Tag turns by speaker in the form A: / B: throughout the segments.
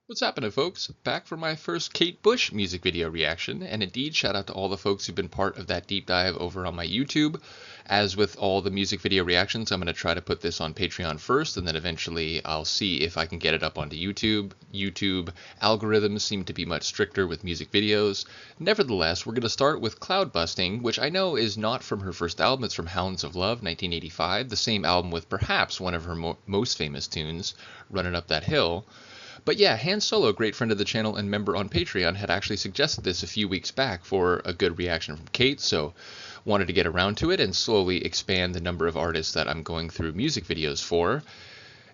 A: What's happening, folks? Back for my first Kate Bush music video reaction, and indeed, shout out to all the folks who've been part of that deep dive over on my YouTube. As with all the music video reactions, I'm going to try to put this on Patreon first, and then eventually I'll see if I can get it up onto YouTube. YouTube algorithms seem to be much stricter with music videos. Nevertheless, we're going to start with Cloudbusting, which I know is not from her first album. It's from Hounds of Love, 1985, the same album with perhaps one of her most famous tunes, Runnin' Up That Hill. But yeah, Han Solo, great friend of the channel and member on Patreon, had actually suggested this a few weeks back for a good reaction from Kate, so wanted to get around to it and slowly expand the number of artists that I'm going through music videos for.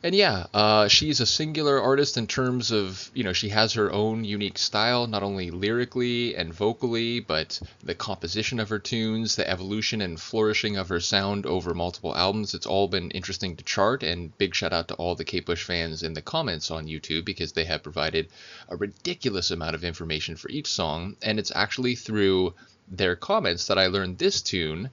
A: And yeah, she's a singular artist in terms of, she has her own unique style, not only lyrically and vocally, but the composition of her tunes, the evolution and flourishing of her sound over multiple albums. It's all been interesting to chart, and big shout out to all the Kate Bush fans in the comments on YouTube because they have provided a ridiculous amount of information for each song, and it's actually through their comments that I learned this tune.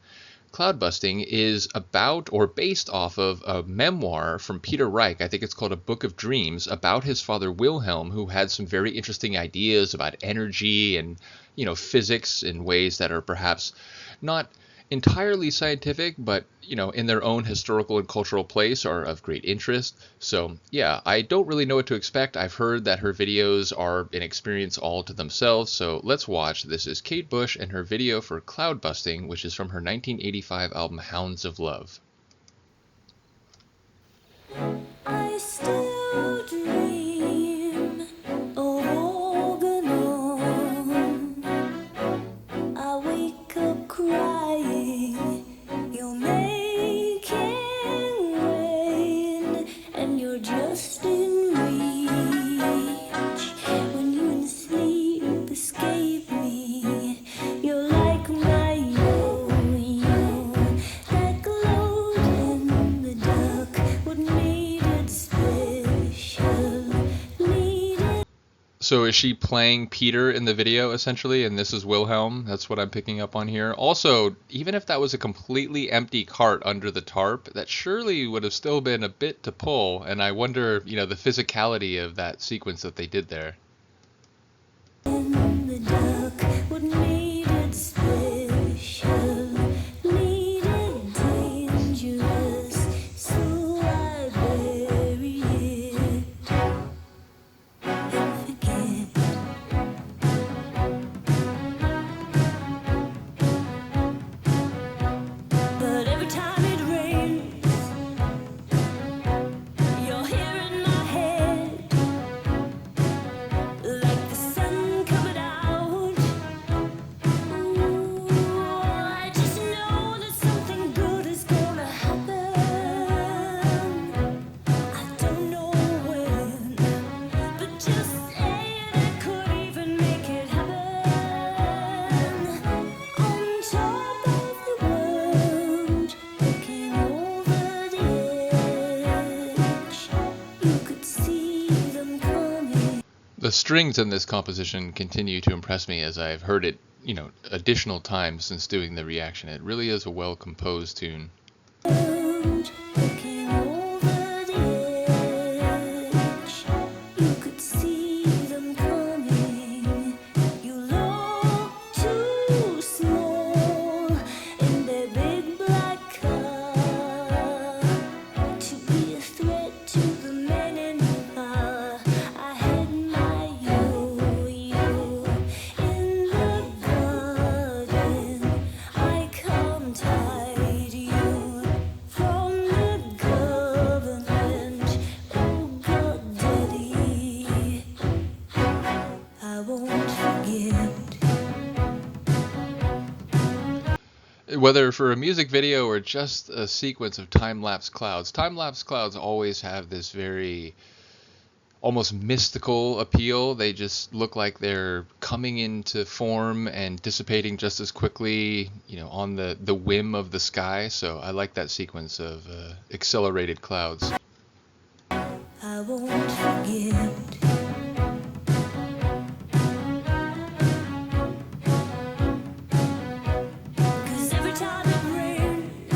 A: Cloudbusting is about or based off of a memoir from Peter Reich. I think it's called A Book of Dreams, about his father Wilhelm, who had some very interesting ideas about energy and, physics in ways that are perhaps not entirely scientific, but, in their own historical and cultural place are of great interest. So yeah, I don't really know what to expect. I've heard that her videos are an experience all to themselves, so let's watch. This is Kate Bush and her video for Cloudbusting, which is from her 1985 album Hounds of Love.
B: I still dream of organ. I wake up crying. You're making rain, and you're just in reach. When you in sleep escape me, you're like my yo-yo, that glowed in the dark. What made it special? Needed.
A: So is she playing Peter in the video, essentially, and this is Wilhelm? That's what I'm picking up on here. Also, even if that was a completely empty cart under the tarp, that surely would have still been a bit to pull, and I wonder, the physicality of that sequence that they did there.
B: In the dark, what made it special? Needed dangerous, so I bury it and forget. But every time it rains, you're here in my head, like the sun coming out. Ooh, I just know that something good is gonna happen. I don't know when, but just saying it could even make it happen. On top of the world, looking over the edge, you could see them coming.
A: The strings in this composition continue to impress me as I've heard it, additional times since doing the reaction. It really is a well-composed tune.
B: Looking over the edge, you could see them coming. You look too small in their big black car to be a threat to the men in the bar. I had my yo-yo in the garden. I come tied you from the government. Oh God, Daddy, I won't forget.
A: Whether for a music video or just a sequence of time-lapse clouds always have this very almost mystical appeal. They just look like they're coming into form and dissipating just as quickly, on the whim of the sky. So I like that sequence of accelerated clouds.
B: I won't forget. Cause every time it rains,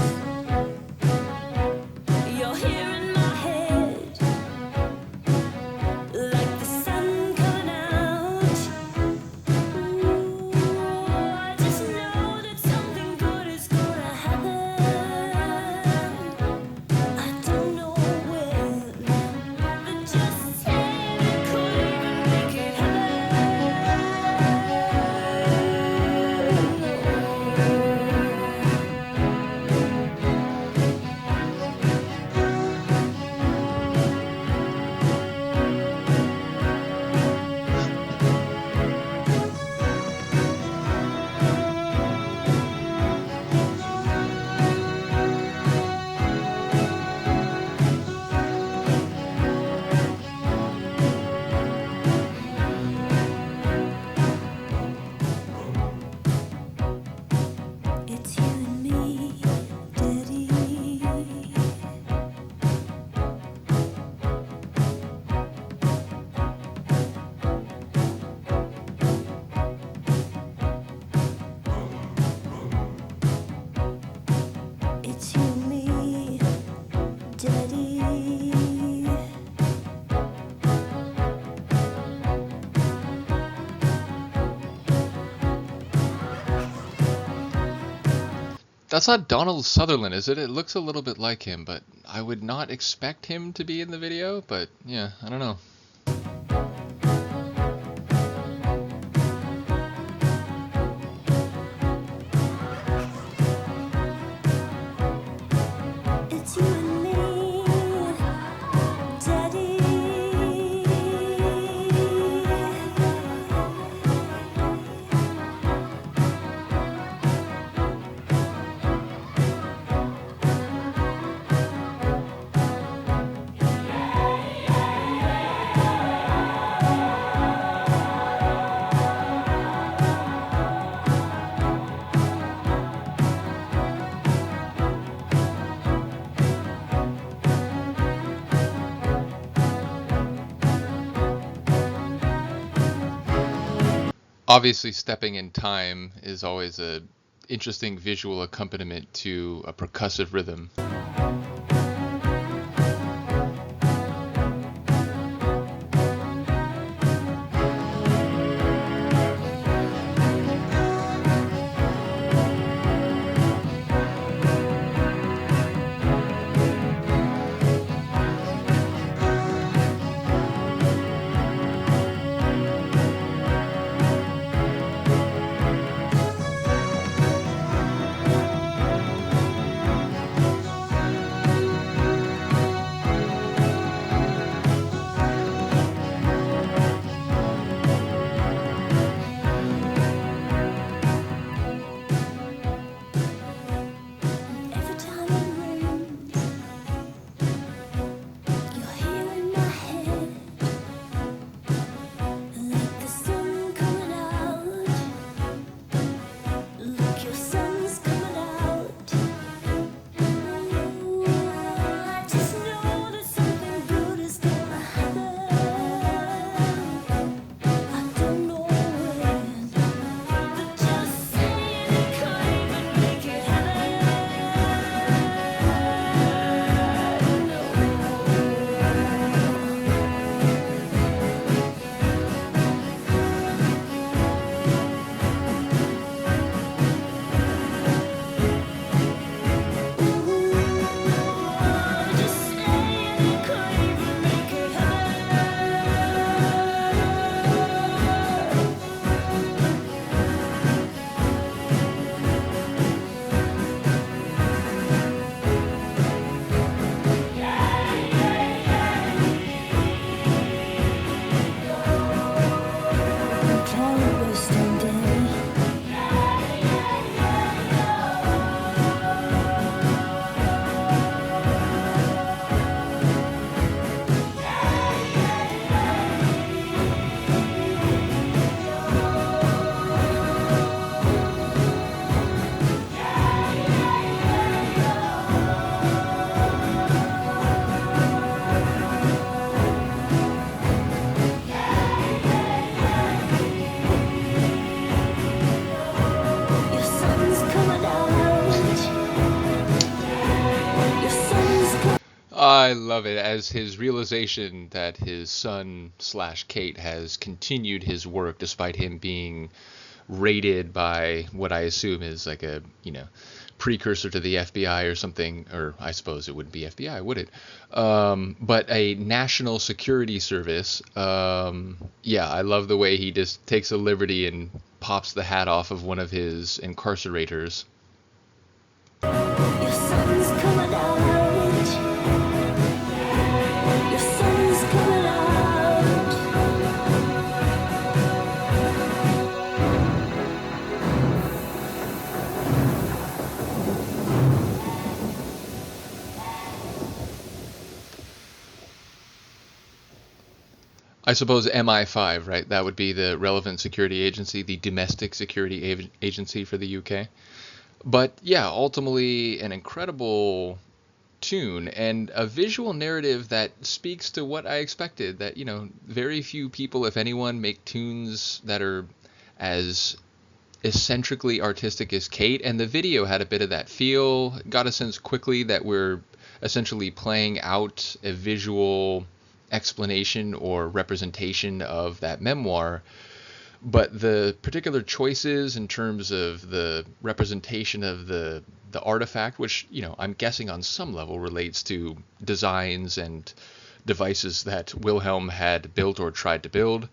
B: you're here in my head, like the sun just saying it couldn't even make it happen. It's you and me, Daddy. It's you and me, Daddy.
A: That's not Donald Sutherland, is it? It looks a little bit like him, but I would not expect him to be in the video, but yeah, I don't know.
B: It's you and me, Daddy.
A: Obviously, stepping in time is always a interesting visual accompaniment to a percussive rhythm.
B: Every time it rains, you're here in my head, like the sun coming out. Look, your sun's coming out. Ooh, I just know that something good is gonna happen. I don't know when, but just saying it can't even make it happen. Just saying it can't even make it happen. Cloudbusting, Daddy. Your sun's coming out. Your sun's coming.
A: I love it as his realization that his son / Kate has continued his work despite him being raided by what I assume is like a, precursor to the FBI or something, or I suppose it wouldn't be FBI, would it? But a national security service. Yeah, I love the way he just takes a liberty and pops the hat off of one of his incarcerators.
B: Your sun's coming out. Your sun's coming out.
A: I suppose MI5, right? That would be the relevant security agency, the domestic security agency for the UK. But yeah, ultimately an incredible tune and a visual narrative that speaks to what I expected, that, you know, very few people, if anyone, make tunes that are as eccentrically artistic as Kate, and the video had a bit of that feel. Got a sense quickly that we're essentially playing out a visual explanation or representation of that memoir, but the particular choices in terms of the representation of the artifact, which, you know, I'm guessing on some level relates to designs and devices that Wilhelm had built or tried to build.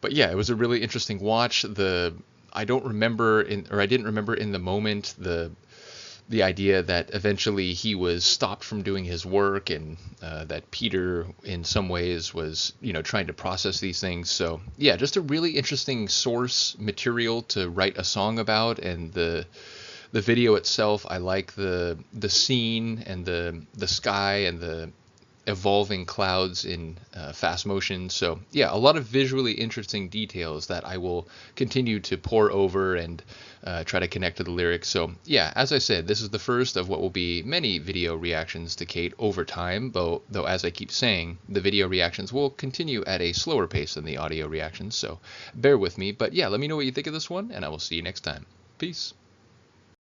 A: But yeah, it was a really interesting watch. I didn't remember in the moment the idea that eventually he was stopped from doing his work, and that Peter in some ways was, you know, trying to process these things. So yeah, just a really interesting source material to write a song about. And the video itself, I like the scene and the sky and the evolving clouds in fast motion. So yeah, a lot of visually interesting details that I will continue to pore over and try to connect to the lyrics. So yeah, as I said, this is the first of what will be many video reactions to Kate over time, though as I keep saying, the video reactions will continue at a slower pace than the audio reactions, so bear with me. But yeah, let me know what you think of this one, and I will see you next time. Peace.